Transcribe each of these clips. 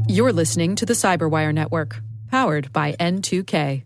You're listening to the Cyberwire Network, powered by N2K.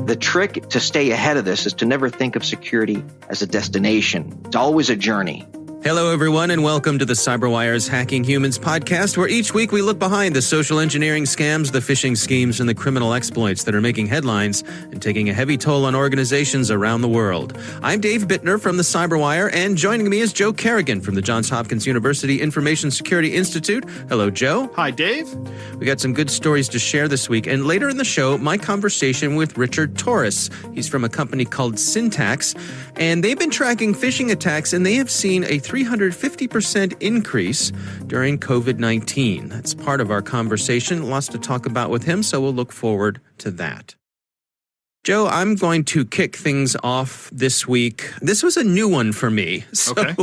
The trick to stay ahead of this is to never think of security as a destination. It's always a journey. Hello, everyone, and welcome to the CyberWire's Hacking Humans podcast, where each week we look behind the social engineering scams, the phishing schemes, and the criminal exploits that are making headlines and taking a heavy toll on organizations around the world. I'm Dave Bittner from the CyberWire, and joining me is Joe Kerrigan from the Johns Hopkins University Information Security Institute. Hello, Joe. Hi, Dave. We got some good stories to share this week, and later in the show, my conversation with Richard Torres. He's from a company called Syntax, and they've been tracking phishing attacks, and they have seen a 350% increase during COVID-19. That's part of our conversation. Lots to talk about with him, so we'll look forward to that. Joe, I'm going to kick things off this week. This was a new one for me. Okay.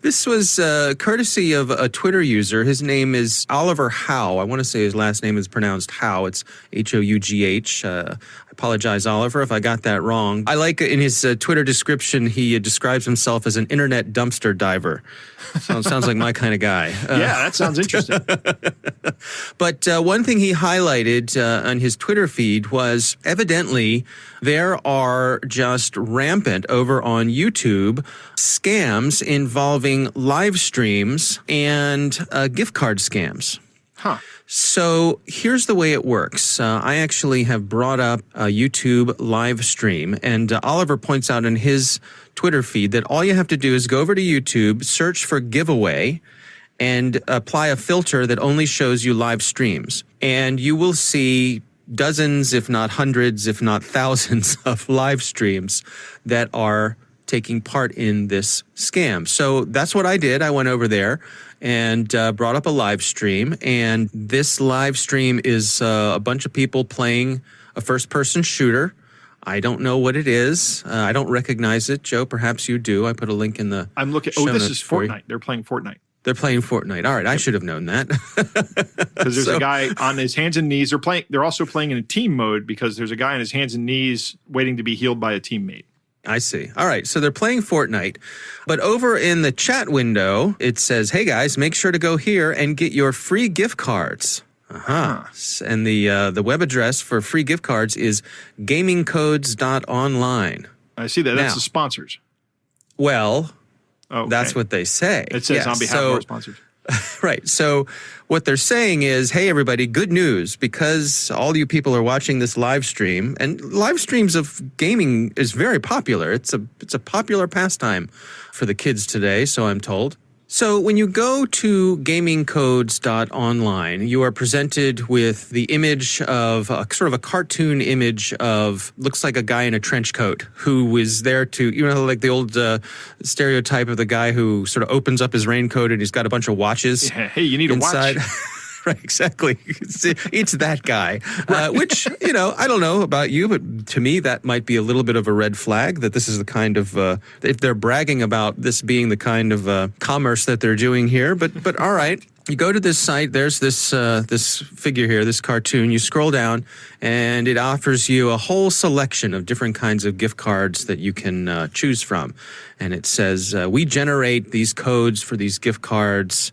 This was courtesy of a Twitter user. His name is Oliver Howe. I want to say his last name is pronounced Howe. It's Hough. I apologize, Oliver, if I got that wrong. I like in his Twitter description, he describes himself as an internet dumpster diver. Sounds like my kind of guy. Yeah, that sounds interesting. But one thing he highlighted on his Twitter feed was evidently there are just rampant over on YouTube scams involving live streams and gift card scams. Huh. So here's the way it works. I actually have brought up a YouTube live stream, and Oliver points out in his Twitter feed that all you have to do is go over to YouTube, search for giveaway, and apply a filter that only shows you live streams. And you will see dozens, if not hundreds, if not thousands of live streams that are taking part in this scam. So that's what I did. I went over there and brought up a live stream. And this live stream is a bunch of people playing a first-person shooter. I don't know what it is. I don't recognize it. Joe, perhaps you do. I put a link in the I'm looking. Oh, this is Fortnite. They're playing Fortnite. They're playing Fortnite. All right, I should have known that. Because there's a guy on his hands and knees. They're also playing in a team mode because there's a guy on his hands and knees waiting to be healed by a teammate. I see. All right, so they're playing Fortnite. But over in the chat window, it says, hey guys, make sure to go here and get your free gift cards. And the web address for free gift cards is gamingcodes.online. I see that. That's the sponsors. Well, okay. That's what they say. It says on behalf of our sponsors. Right. So what they're saying is, hey, everybody, good news, because all you people are watching this live stream, and live streams of gaming is very popular. It's a popular pastime for the kids today, so I'm told. So when you go to gamingcodes.online, you are presented with the image of sort of a cartoon image of, looks like a guy in a trench coat who is there to, like the old stereotype of the guy who sort of opens up his raincoat and he's got a bunch of watches. Yeah, hey, you need inside. a watch. Right, exactly. It's that guy, which, I don't know about you, but to me, that might be a little bit of a red flag that this is the kind of, if they're bragging about this being the kind of commerce that they're doing here. But all right, you go to this site, there's this figure here, this cartoon, you scroll down, and it offers you a whole selection of different kinds of gift cards that you can choose from. And it says, we generate these codes for these gift cards.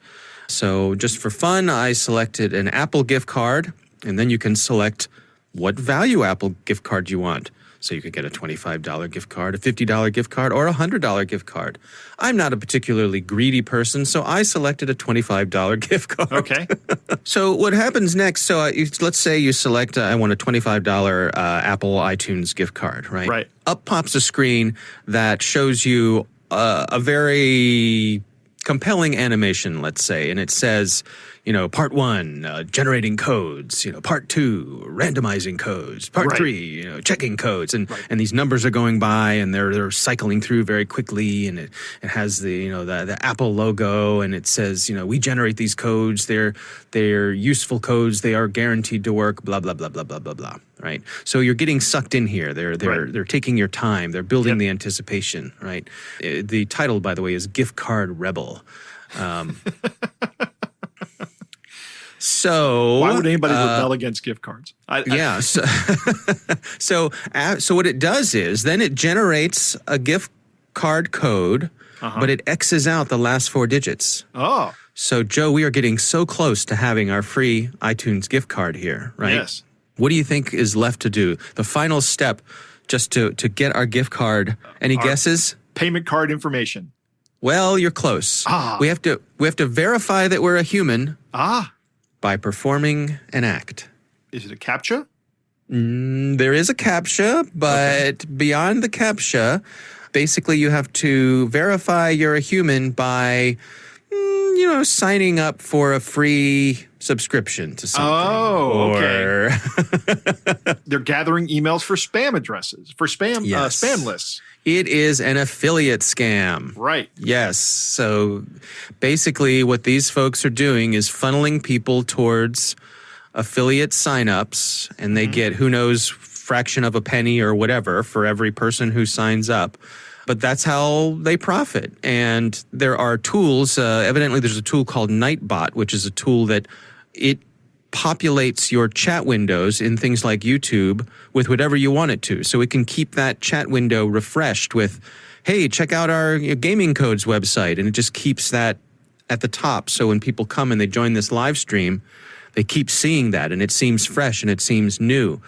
So just for fun, I selected an Apple gift card, and then you can select what value Apple gift card you want. So you could get a $25 gift card, a $50 gift card, or a $100 gift card. I'm not a particularly greedy person, so I selected a $25 gift card. Okay. So what happens next, so let's say you select, I want a $25 Apple iTunes gift card, right? Right. Up pops a screen that shows you a very compelling animation, let's say, and it says, part 1, generating codes, part 2, randomizing codes, part 3, checking codes, and these numbers are going by and they're cycling through very quickly, and it has the Apple logo, and it says, we generate these codes, they're useful codes, they are guaranteed to work, blah blah blah blah blah blah blah. Right, so you're getting sucked in here. They're taking your time. They're building the anticipation. Right, the title, by the way, is Gift Card Rebel. So why would anybody rebel against gift cards? Yeah. So what it does is then it generates a gift card code, but it X's out the last 4 digits. Oh. So, Joe, we are getting so close to having our free iTunes gift card here, right? Yes. What do you think is left to do? The final step just to get our gift card. Any guesses? Payment card information. Well, you're close. We have to verify that we're a human by performing an act. Is it a CAPTCHA? There is a CAPTCHA, but beyond the CAPTCHA, basically you have to verify you're a human by, signing up for a free subscription to something. Oh, okay. They're gathering emails for spam addresses, for spam lists. It is an affiliate scam. Right. Yes. So basically what these folks are doing is funneling people towards affiliate signups, and they get who knows fraction of a penny or whatever for every person who signs up. But that's how they profit. And there are tools. Evidently, there's a tool called Nightbot, which is a tool that it populates your chat windows in things like YouTube with whatever you want it to. So it can keep that chat window refreshed with, hey, check out our Gaming Codes website. And it just keeps that at the top. So when people come and they join this live stream, they keep seeing that, and it seems fresh and it seems new.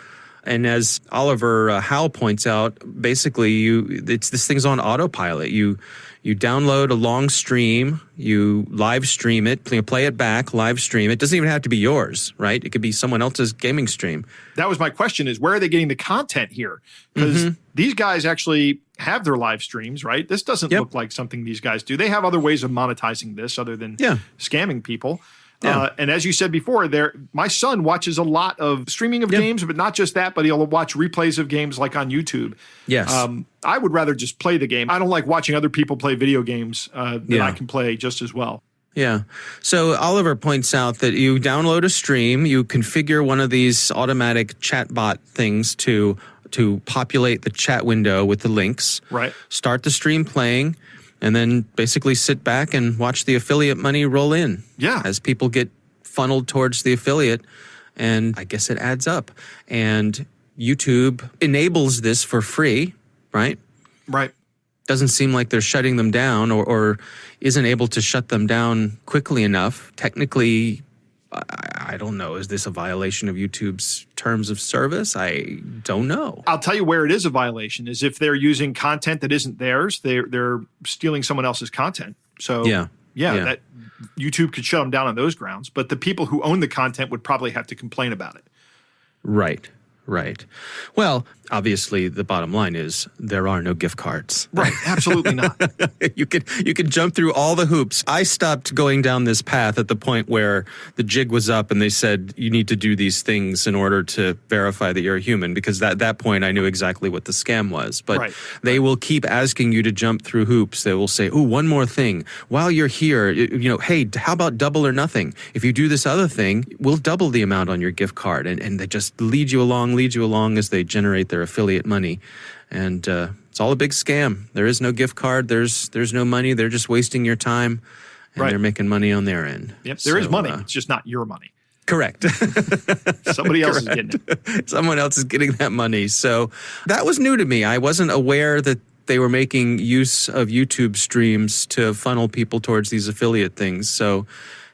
And as Oliver Howe points out, basically this thing's on autopilot. You download a long stream, you live stream it, play it back, live stream it. It doesn't even have to be yours, right? It could be someone else's gaming stream. That was my question, is where are they getting the content here? Because these guys actually have their live streams, right? This doesn't look like something these guys do. They have other ways of monetizing this other than scamming people. Yeah. And as you said before, my son watches a lot of streaming of games, but not just that, but he'll watch replays of games like on YouTube. Yes. I would rather just play the game. I don't like watching other people play video games that I can play just as well. Yeah. So Oliver points out that you download a stream, you configure one of these automatic chatbot things to populate the chat window with the links. Right. Start the stream playing, and then basically sit back and watch the affiliate money roll in. Yeah. As people get funneled towards the affiliate, and I guess it adds up. And YouTube enables this for free, right? Right. Doesn't seem like they're shutting them down or isn't able to shut them down quickly enough. Technically, I don't know. Is this a violation of YouTube's terms of service? I don't know. I'll tell you where it is a violation is if they're using content that isn't theirs. They're stealing someone else's content. So yeah, that YouTube could shut them down on those grounds. But the people who own the content would probably have to complain about it. Right. Well, obviously, the bottom line is there are no gift cards. Right. Absolutely not. You could jump through all the hoops. I stopped going down this path at the point where the jig was up and they said you need to do these things in order to verify that you're a human, because at that point I knew exactly what the scam was. But they will keep asking you to jump through hoops. They will say, "Oh, one more thing. While you're here, hey, how about double or nothing? If you do this other thing, we'll double the amount on your gift card." And they just lead you along as they generate their affiliate money. And it's all a big scam. There is no gift card. There's no money. They're just wasting your time, and they're making money on their end. Yep, there is money. It's just not your money. Correct. Somebody else is getting it. Someone else is getting that money. So that was new to me. I wasn't aware that they were making use of YouTube streams to funnel people towards these affiliate things. So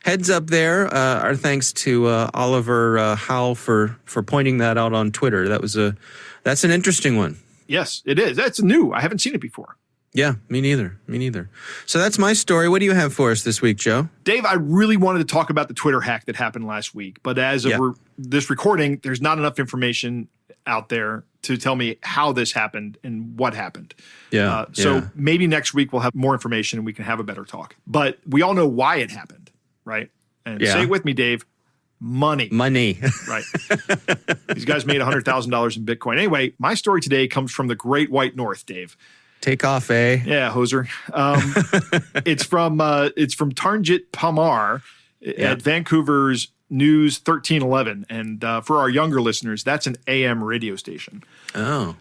heads up there. Our thanks to Oliver Howe for pointing that out on Twitter. That's an interesting one. Yes, it is. That's new. I haven't seen it before. Yeah, me neither. So that's my story. What do you have for us this week, Joe? Dave, I really wanted to talk about the Twitter hack that happened last week. But as of this recording, there's not enough information out there to tell me how this happened and what happened. So maybe next week we'll have more information and we can have a better talk. But we all know why it happened, right? And say it with me, Dave. Money. Right. These guys made $100,000 in Bitcoin. Anyway, my story today comes from the Great White North, Dave. Take off, eh? Yeah, hoser. It's from Tarnjit Pamar at Vancouver's News 1311. And for our younger listeners, that's an AM radio station. Oh.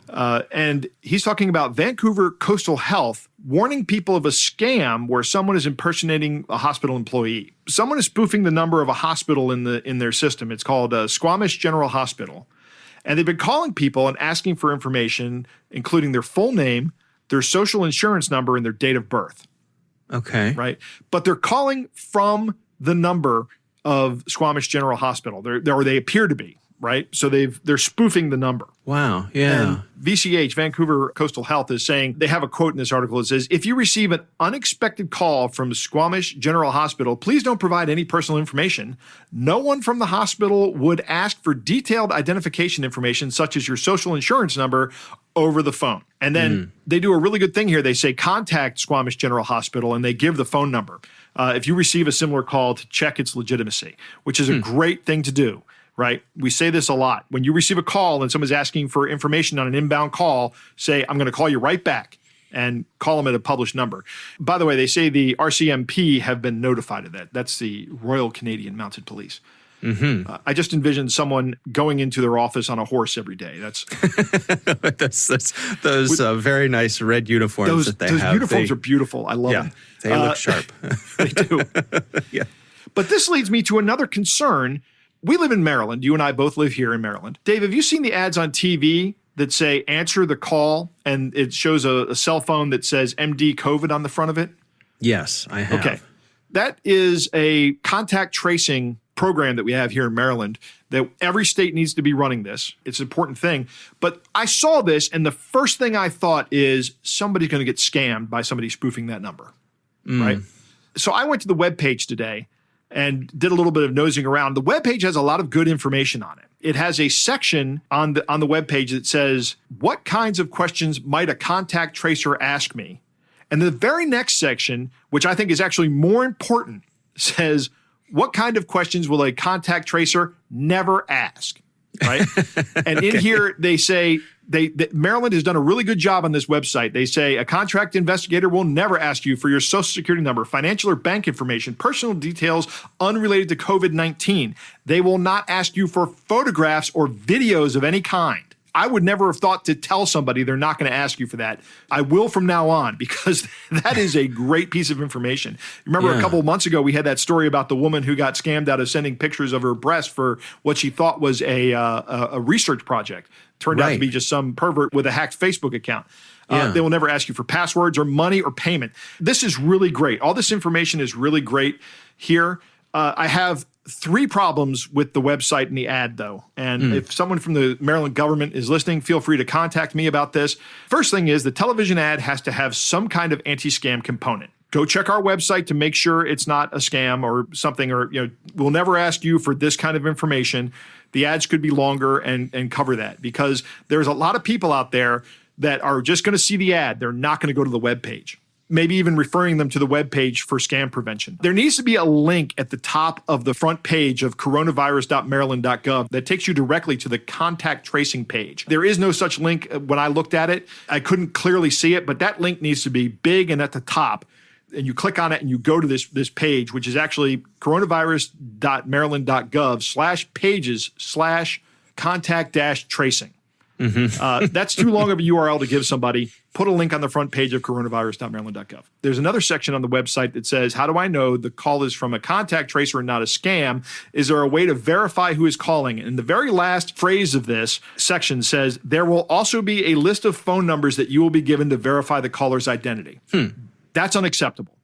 And he's talking about Vancouver Coastal Health warning people of a scam where someone is impersonating a hospital employee. Someone is spoofing the number of a hospital in their system. It's called Squamish General Hospital. And they've been calling people and asking for information, including their full name, their social insurance number, and their date of birth. Okay. Right? But they're calling from the number of Squamish General Hospital. Or they appear to be, right? So they're spoofing the number. Wow. Yeah. And VCH, Vancouver Coastal Health, is saying, they have a quote in this article that says, if you receive an unexpected call from Squamish General Hospital, please don't provide any personal information. No one from the hospital would ask for detailed identification information, such as your social insurance number, over the phone. And then they do a really good thing here. They say, contact Squamish General Hospital, and they give the phone number. If you receive a similar call, to check its legitimacy, which is a great thing to do. Right? We say this a lot. When you receive a call and someone's asking for information on an inbound call, say, I'm going to call you right back, and call them at a published number. By the way, they say the RCMP have been notified of that. That's the Royal Canadian Mounted Police. I just envisioned someone going into their office on a horse every day. That's those very nice red uniforms that they have. Those uniforms are beautiful. I love them. They look sharp. They do. Yeah. But this leads me to another concern. We live in Maryland. You and I both live here in Maryland. Dave, have you seen the ads on TV that say answer the call, and it shows a cell phone that says MD COVID on the front of it? Yes, I have. Okay. That is a contact tracing program that we have here in Maryland, that every state needs to be running this. It's an important thing. But I saw this, and the first thing I thought is somebody's going to get scammed by somebody spoofing that number, right? So I went to the webpage today and did a little bit of nosing around. The webpage has a lot of good information on it. It has a section on the webpage that says, what kinds of questions might a contact tracer ask me? And the very next section, which I think is actually more important, says, what kind of questions will a contact tracer never ask? Right? And in here, they say, Maryland has done a really good job on this website. They say a contract investigator will never ask you for your social security number, financial or bank information, personal details unrelated to COVID-19. They will not ask you for photographs or videos of any kind. I would never have thought to tell somebody they're not going to ask you for that. I will from now on, because that is a great piece of information. Remember a couple of months ago, we had that story about the woman who got scammed out of sending pictures of her breast for what she thought was a research project. Turned out to be just some pervert with a hacked Facebook account. They will never ask you for passwords or money or payment. This is really great. All this information is really great here. I have 3 problems with the website and the ad, though. And if someone from the Maryland government is listening, feel free to contact me about this. First thing is, the television ad has to have some kind of anti-scam component. Go check our website to make sure it's not a scam or something, or we'll never ask you for this kind of information. The ads could be longer and cover that, because there's a lot of people out there that are just going to see the ad. They're not going to go to the webpage. Maybe even referring them to the webpage for scam prevention. There needs to be a link at the top of the front page of coronavirus.maryland.gov that takes you directly to the contact tracing page. There is no such link. When I looked at it, I couldn't clearly see it, but that link needs to be big and at the top. And you click on it and you go to this page, which is actually coronavirus.maryland.gov/pages/contact-tracing. That's too long of a URL to give somebody. Put a link on the front page of coronavirus.maryland.gov. There's another section on the website that says, how do I know the call is from a contact tracer and not a scam? Is there a way to verify who is calling? And the very last phrase of this section says, there will also be a list of phone numbers that you will be given to verify the caller's identity. That's unacceptable.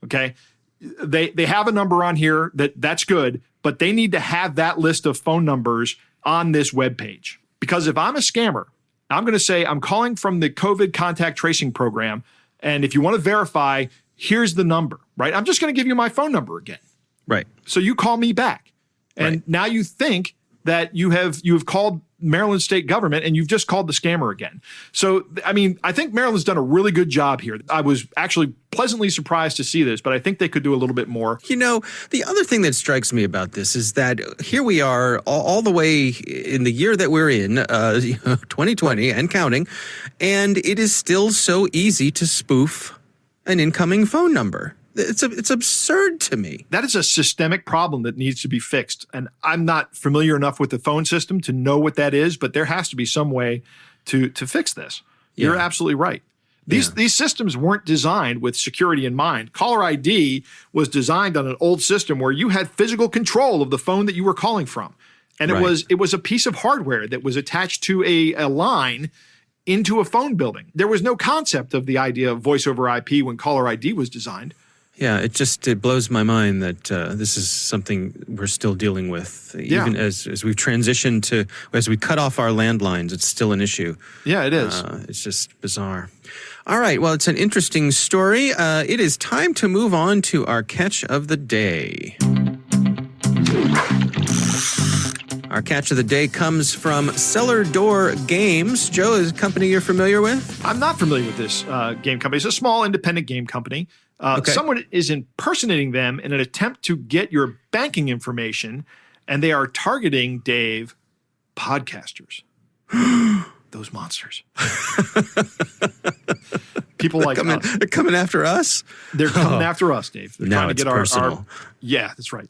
Okay. They have a number on here that's good, but they need to have that list of phone numbers on this webpage. Because if I'm a scammer, I'm going to say, I'm calling from the COVID contact tracing program, and if you want to verify, here's the number, right? I'm just going to give you my phone number again. Right. So you call me back. And now you think that you have called Maryland state government and you've just called the scammer again. So, I mean, I think Maryland's done a really good job here. I was actually pleasantly surprised to see this, but I think they could do a little bit more. The other thing that strikes me about this is that here we are all the way in the year that we're in, 2020 and counting, and it is still so easy to spoof an incoming phone number. It's absurd to me. That is a systemic problem that needs to be fixed. And I'm not familiar enough with the phone system to know what that is, but there has to be some way to fix this. You're absolutely right. These systems weren't designed with security in mind. Caller ID was designed on an old system where you had physical control of the phone that you were calling from. And it was a piece of hardware that was attached to a line into a phone building. There was no concept of the idea of voice over IP when caller ID was designed. Yeah, it blows my mind that this is something we're still dealing with. Even as we've transitioned as we cut off our landlines, it's still an issue. Yeah, it is. It's just bizarre. All right, well, it's an interesting story. It is time to move on to our catch of the day. Our catch of the day comes from Cellar Door Games. Joe, is a company you're familiar with? I'm not familiar with this game company. It's a small independent game company. Someone is impersonating them in an attempt to get your banking information, and they are targeting, Dave, podcasters. Those monsters. People like us. They're coming after us? They're coming after us, Dave. They're now trying to it's get personal. Yeah, that's right.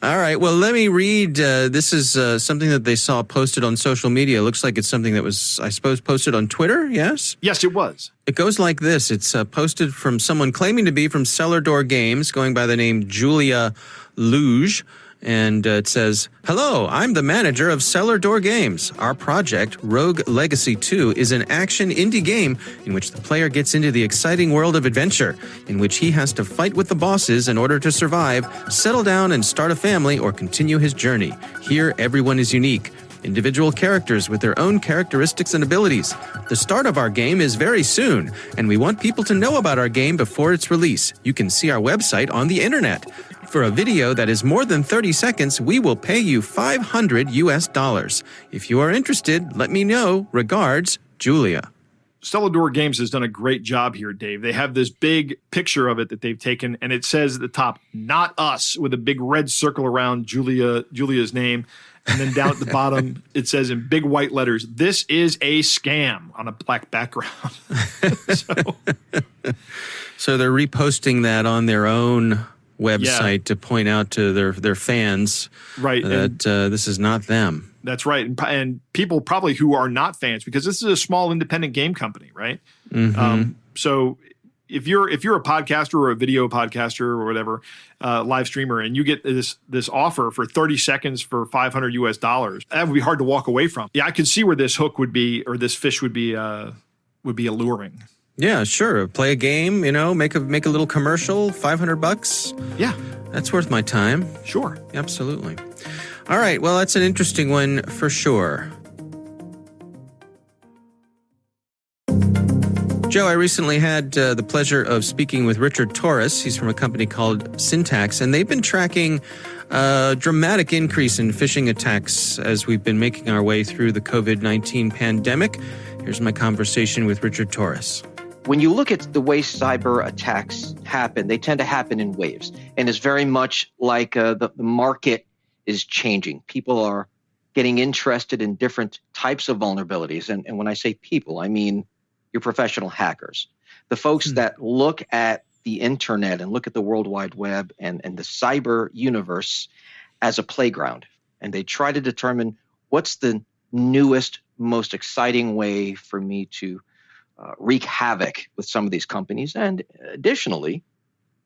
All right. Well, let me read. This is something that they saw posted on social media. It looks like it's something that was, I suppose, posted on Twitter, yes? Yes, it was. It goes like this. It's posted from someone claiming to be from Cellar Door Games, going by the name Julia Luge. And it says, "Hello, I'm the manager of Cellar Door Games. Our project, Rogue Legacy 2, is an action indie game in which the player gets into the exciting world of adventure, in which he has to fight with the bosses in order to survive, settle down and start a family, or continue his journey. Here, everyone is unique. Individual characters with their own characteristics and abilities. The start of our game is very soon, and we want people to know about our game before its release. You can see our website on the internet. For a video that is more than 30 seconds, we will pay you $500. If you are interested, let me know. Regards, Julia." Cellar Door Games has done a great job here, Dave. They have this big picture of it that they've taken, and it says at the top, "Not us," with a big red circle around Julia's name. And then down at the bottom, it says in big white letters, "This is a scam," on a black background. So they're reposting that on their own website to point out to their fans that this is not them. That's right. And people probably who are not fans, because this is a small independent game company, right? Mm-hmm. So if you're a podcaster or a video podcaster or whatever, live streamer, and you get this offer for 30 seconds for $500, that would be hard to walk away from. Yeah, I could see where this hook would be, or this fish would be alluring. Yeah, sure. Play a game, make a little commercial, $500. Yeah. That's worth my time. Sure. Absolutely. All right. Well, that's an interesting one for sure. Joe, I recently had the pleasure of speaking with Richard Torres. He's from a company called Syntax, and they've been tracking a dramatic increase in phishing attacks as we've been making our way through the COVID-19 pandemic. Here's my conversation with Richard Torres. When you look at the way cyber attacks happen, they tend to happen in waves. And it's very much like the market is changing. People are getting interested in different types of vulnerabilities. And when I say people, I mean your professional hackers. The folks that look at the internet and look at the World Wide Web and the cyber universe as a playground. And they try to determine what's the newest, most exciting way for me to wreak havoc with some of these companies, and additionally,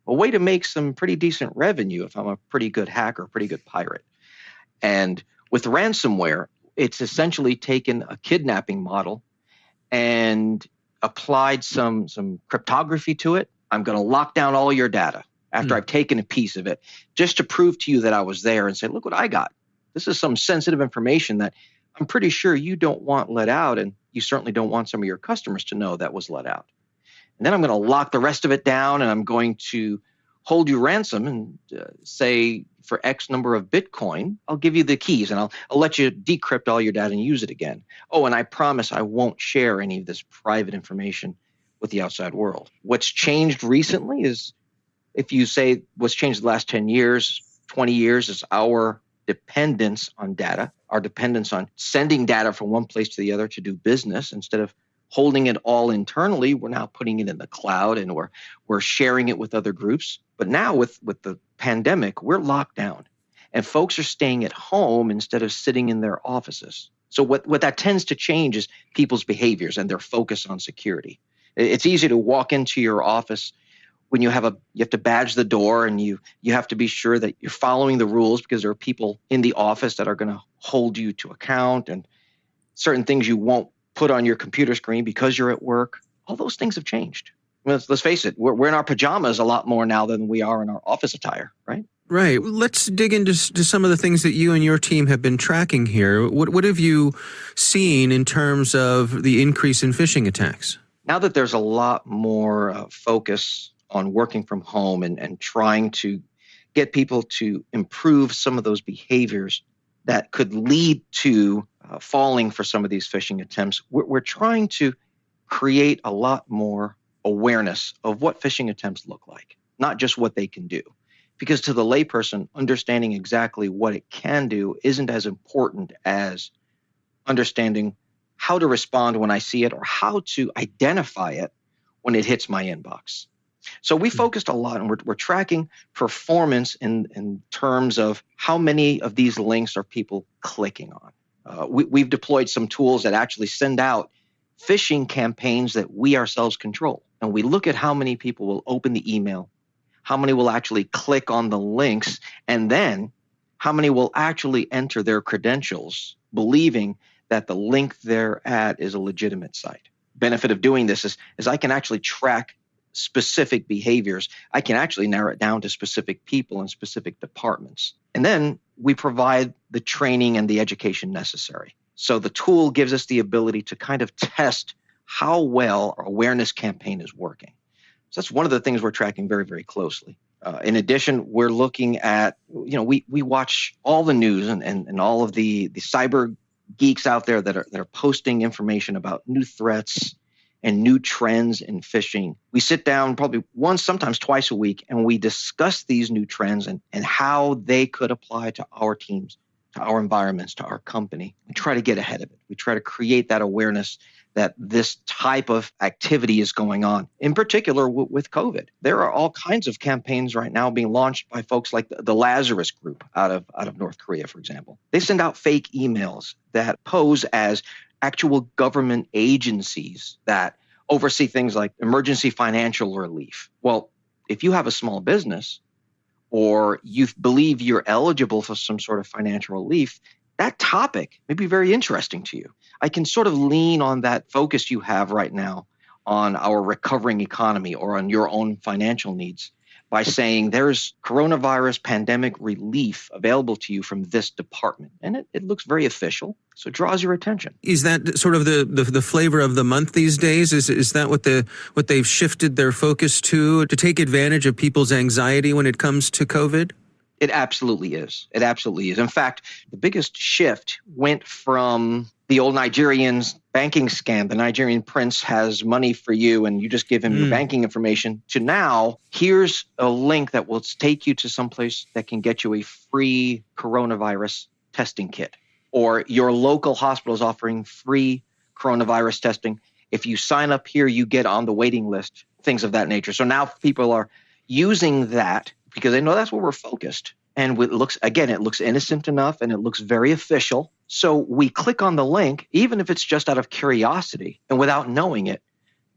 a way to make some pretty decent revenue if I'm a pretty good hacker, pretty good pirate. And with ransomware, it's essentially taken a kidnapping model and applied some cryptography to it. I'm going to lock down all your data after I've taken a piece of it, just to prove to you that I was there and say, look what I got. This is some sensitive information that I'm pretty sure you don't want let out, and you certainly don't want some of your customers to know that was let out. And then I'm going to lock the rest of it down, and I'm going to hold you ransom and say for X number of Bitcoin, I'll give you the keys, and I'll let you decrypt all your data and use it again. Oh, and I promise I won't share any of this private information with the outside world. What's changed recently is, if you say what's changed the last 10 years, 20 years, is our dependence on data, our dependence on sending data from one place to the other to do business. Instead of holding it all internally, we're now putting it in the cloud, and we're sharing it with other groups. But now with the pandemic, we're locked down, and folks are staying at home instead of sitting in their offices. So what that tends to change is people's behaviors and their focus on security. It's easy to walk into your office when you have to badge the door, and you have to be sure that you're following the rules, because there are people in the office that are going to hold you to account, and certain things you won't put on your computer screen because you're at work. All those things have changed. Let's face it, we're in our pajamas a lot more now than we are in our office attire, right? Right. Let's dig into some of the things that you and your team have been tracking here. What have you seen in terms of the increase in phishing attacks? Now that there's a lot more focus on working from home and trying to get people to improve some of those behaviors that could lead to falling for some of these phishing attempts, we're trying to create a lot more awareness of what phishing attempts look like, not just what they can do. Because to the layperson, understanding exactly what it can do isn't as important as understanding how to respond when I see it, or how to identify it when it hits my inbox. So we focused a lot, and we're tracking performance in terms of how many of these links are people clicking on. We've deployed some tools that actually send out phishing campaigns that we ourselves control. And we look at how many people will open the email, how many will actually click on the links, and then how many will actually enter their credentials believing that the link they're at is a legitimate site. Benefit of doing this is I can actually track specific behaviors. I can actually narrow it down to specific people and specific departments. And then we provide the training and the education necessary. So the tool gives us the ability to kind of test how well our awareness campaign is working. So that's one of the things we're tracking very, very closely. In addition, we're looking at, we watch all the news and all of the cyber geeks out there that are posting information about new threats and new trends in phishing. We sit down probably once, sometimes twice a week, and we discuss these new trends and how they could apply to our teams, to our environments, to our company. We try to get ahead of it. We try to create that awareness that this type of activity is going on. In particular, with COVID, there are all kinds of campaigns right now being launched by folks like the Lazarus Group out of North Korea, for example. They send out fake emails that pose as actual government agencies that oversee things like emergency financial relief. Well, if you have a small business or you believe you're eligible for some sort of financial relief, that topic may be very interesting to you. I can sort of lean on that focus you have right now on our recovering economy or on your own financial needs by saying there's coronavirus pandemic relief available to you from this department. And it looks very official, so it draws your attention. Is that sort of the flavor of the month these days? Is that what they've shifted their focus to take advantage of people's anxiety when it comes to COVID? It absolutely is. It absolutely is. In fact, the biggest shift went from the old Nigerian's banking scam. The Nigerian prince has money for you and you just give him your banking information, to now, here's a link that will take you to someplace that can get you a free coronavirus testing kit. Or your local hospital is offering free coronavirus testing. If you sign up here, you get on the waiting list, things of that nature. So now people are using that because they know that's where we're focused. And it looks innocent enough and it looks very official. So we click on the link, even if it's just out of curiosity and without knowing it.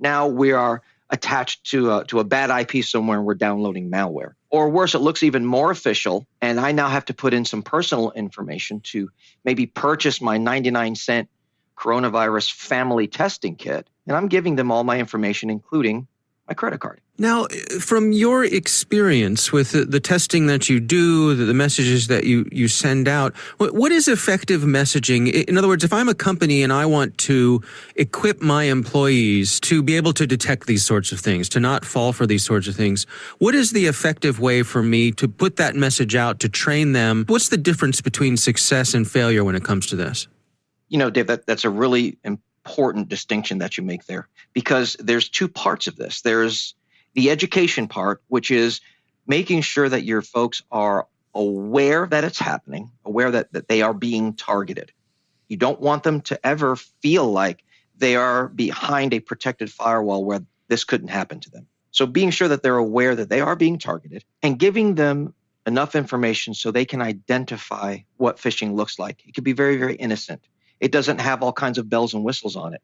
Now we are attached to a bad IP somewhere and we're downloading malware. Or worse, it looks even more official. And I now have to put in some personal information to maybe purchase my 99-cent coronavirus family testing kit. And I'm giving them all my information, including my credit card. Now, from your experience with the testing that you do, the messages that you send out, what is effective messaging? In other words, if I'm a company and I want to equip my employees to be able to detect these sorts of things, to not fall for these sorts of things, what is the effective way for me to put that message out, to train them? What's the difference between success and failure when it comes to this? Dave, that's a really important distinction that you make there, because there's two parts of this. There's the education part, which is making sure that your folks are aware that it's happening, aware that they are being targeted. You don't want them to ever feel like they are behind a protected firewall where this couldn't happen to them. So being sure that they're aware that they are being targeted and giving them enough information so they can identify what phishing looks like. It could be very, very innocent. It doesn't have all kinds of bells and whistles on it.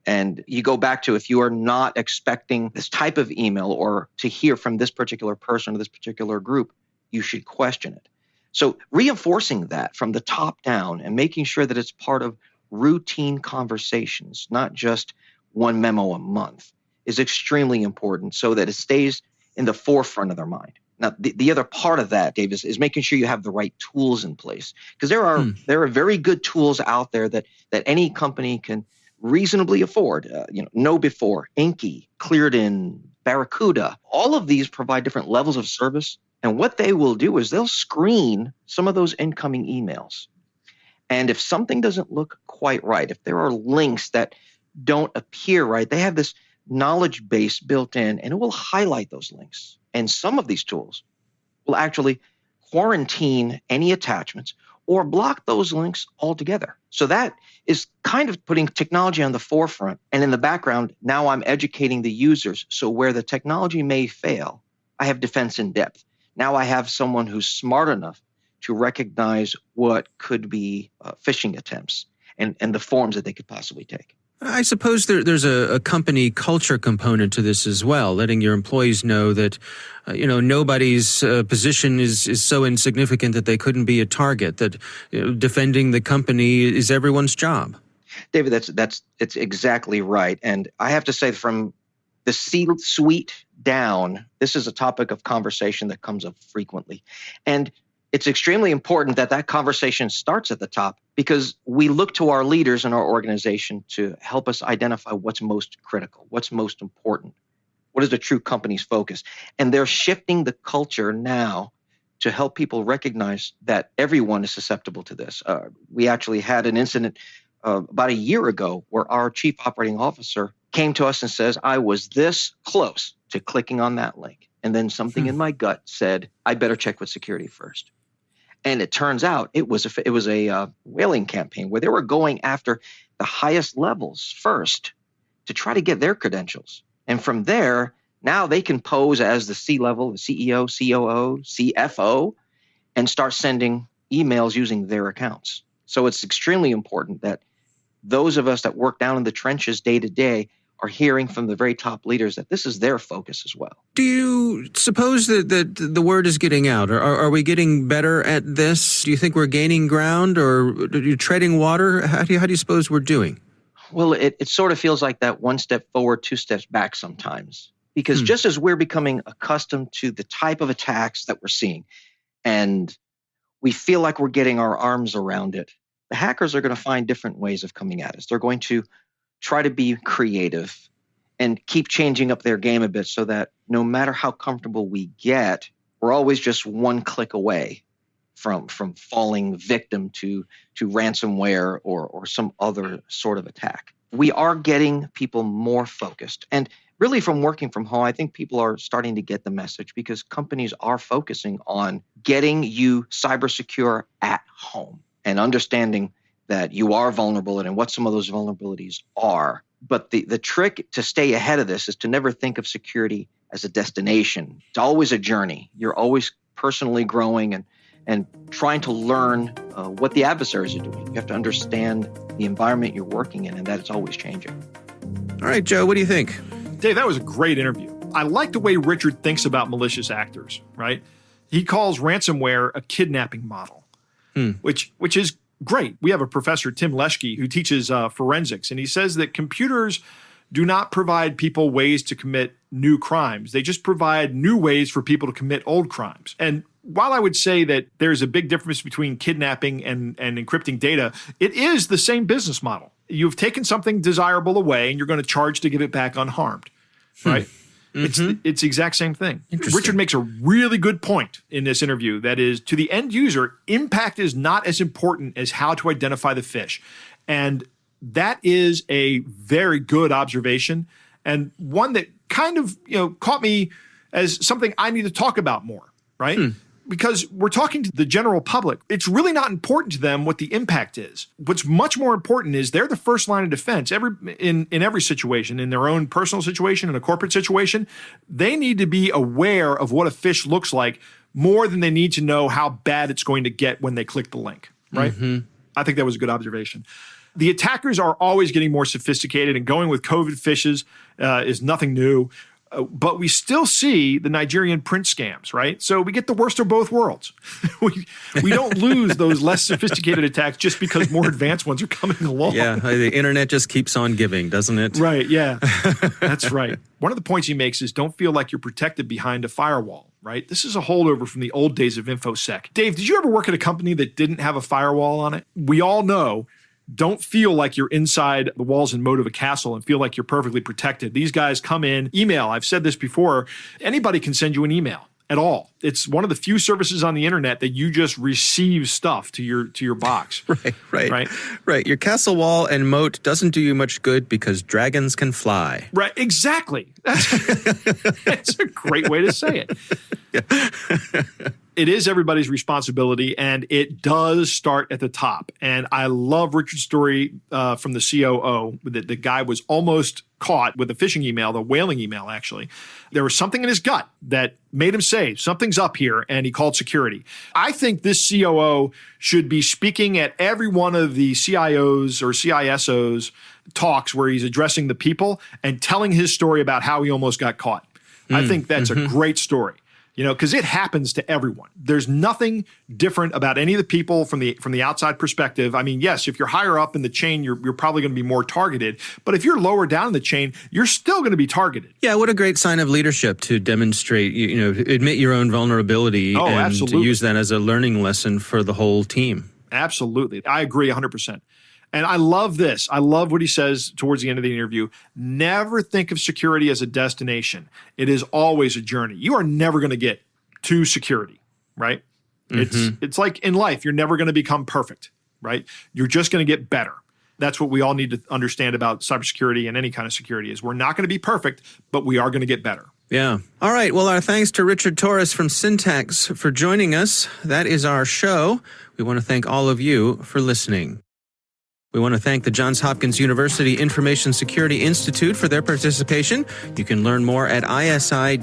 And you go back to, if you are not expecting this type of email or to hear from this particular person or this particular group, you should question it. So reinforcing that from the top down and making sure that it's part of routine conversations, not just one memo a month, is extremely important so that it stays in the forefront of their mind. Now, the other part of that, Dave, is making sure you have the right tools in place, because there are very good tools out there that any company can reasonably afford. KnowBe4, Inky, Cleared-In, Barracuda. All of these provide different levels of service, and what they will do is they'll screen some of those incoming emails. And if something doesn't look quite right, if there are links that don't appear right, they have this knowledge base built in, and it will highlight those links. And some of these tools will actually quarantine any attachments or block those links altogether. So that is kind of putting technology on the forefront. And in the background, now I'm educating the users. So where the technology may fail, I have defense in depth. Now I have someone who's smart enough to recognize what could be phishing attempts and the forms that they could possibly take. I suppose there's a company culture component to this as well, letting your employees know that, nobody's position is so insignificant that they couldn't be a target, that defending the company is everyone's job. David, it's exactly right. And I have to say, from the C-suite down, this is a topic of conversation that comes up frequently. And it's extremely important that that conversation starts at the top, because we look to our leaders in our organization to help us identify what's most critical, what's most important, what is the true company's focus. And they're shifting the culture now to help people recognize that everyone is susceptible to this. We actually had an incident about a year ago where our chief operating officer came to us and says, I was this close to clicking on that link. And then something in my gut said, I better check with security first. And it turns out it was a whaling campaign where they were going after the highest levels first to try to get their credentials. And from there, now they can pose as the C-level, the CEO, COO, CFO, and start sending emails using their accounts. So it's extremely important that those of us that work down in the trenches day to day are hearing from the very top leaders that this is their focus as well. Do you suppose that the word is getting out? Are we getting better at this? Do you think we're gaining ground, or are you treading water? How do you suppose we're doing? Well, it sort of feels like that one step forward, two steps back sometimes. Because just as we're becoming accustomed to the type of attacks that we're seeing, and we feel like we're getting our arms around it, the hackers are going to find different ways of coming at us. They're going to try to be creative and keep changing up their game a bit so that no matter how comfortable we get, we're always just one click away from falling victim to ransomware or some other sort of attack. We are getting people more focused. And really, from working from home, I think people are starting to get the message, because companies are focusing on getting you cyber secure at home and understanding that you are vulnerable and what some of those vulnerabilities are. But the trick to stay ahead of this is to never think of security as a destination. It's always a journey. You're always personally growing and trying to learn what the adversaries are doing. You have to understand the environment you're working in and that it's always changing. All right, Joe, what do you think? Dave, that was a great interview. I like the way Richard thinks about malicious actors, right? He calls ransomware a kidnapping model, which is great. We have a professor, Tim Leschke, who teaches forensics, and he says that computers do not provide people ways to commit new crimes. They just provide new ways for people to commit old crimes. And while I would say that there's a big difference between kidnapping and encrypting data, it is the same business model. You've taken something desirable away, and you're going to charge to give it back unharmed, right? It's the exact same thing. Richard makes a really good point in this interview. That is, to the end user, impact is not as important as how to identify the phish. And that is a very good observation, and one that kind of caught me as something I need to talk about more, right? Because we're talking to the general public. It's really not important to them what the impact is. What's much more important is they're the first line of defense. In every situation, in their own personal situation, in a corporate situation, they need to be aware of what a phish looks like more than they need to know how bad it's going to get when they click the link, right? I think that was a good observation. The attackers are always getting more sophisticated, and going with COVID phishes is nothing new. But we still see the Nigerian print scams, right? So we get the worst of both worlds. we don't lose those less sophisticated attacks just because more advanced ones are coming along. Yeah, the internet just keeps on giving, doesn't it? Right, yeah. That's right. One of the points he makes is don't feel like you're protected behind a firewall, right? This is a holdover from the old days of InfoSec. Dave, did you ever work at a company that didn't have a firewall on it? We all know, don't feel like you're inside the walls and moat of a castle and feel like you're perfectly protected. These guys come in, email. I've said this before. Anybody can send you an email at all. It's one of the few services on the internet that you just receive stuff to your box. Right. Your castle wall and moat doesn't do you much good because dragons can fly. Right. Exactly. That's a great way to say it. Yeah. It is everybody's responsibility, and it does start at the top. And I love Richard's story from the COO. The guy was almost caught with a phishing email, the whaling email, actually. There was something in his gut that made him say, something's up here, and he called security. I think this COO should be speaking at every one of the CIOs or CISOs talks where he's addressing the people and telling his story about how he almost got caught. I think that's a great story. Because it happens to everyone. There's nothing different about any of the people from the outside perspective. I mean, yes, if you're higher up in the chain, you're probably going to be more targeted. But if you're lower down in the chain, you're still going to be targeted. Yeah, what a great sign of leadership to demonstrate, admit your own vulnerability and absolutely. To use that as a learning lesson for the whole team. Absolutely. I agree 100%. And I love this. I love what he says towards the end of the interview. Never think of security as a destination. It is always a journey. You are never going to get to security, right? It's like in life, you're never going to become perfect, right? You're just going to get better. That's what we all need to understand about cybersecurity and any kind of security is we're not going to be perfect, but we are going to get better. Yeah. All right. Well, our thanks to Richard Torres from Syntax for joining us. That is our show. We want to thank all of you for listening. We want to thank the Johns Hopkins University Information Security Institute for their participation. You can learn more at isi.jhu.edu.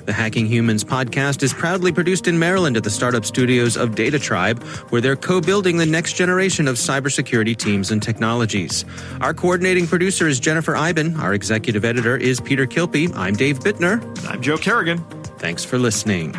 The Hacking Humans podcast is proudly produced in Maryland at the startup studios of Data Tribe, where they're co-building the next generation of cybersecurity teams and technologies. Our coordinating producer is Jennifer Iben. Our executive editor is Peter Kilpie. I'm Dave Bittner. I'm Joe Kerrigan. Thanks for listening.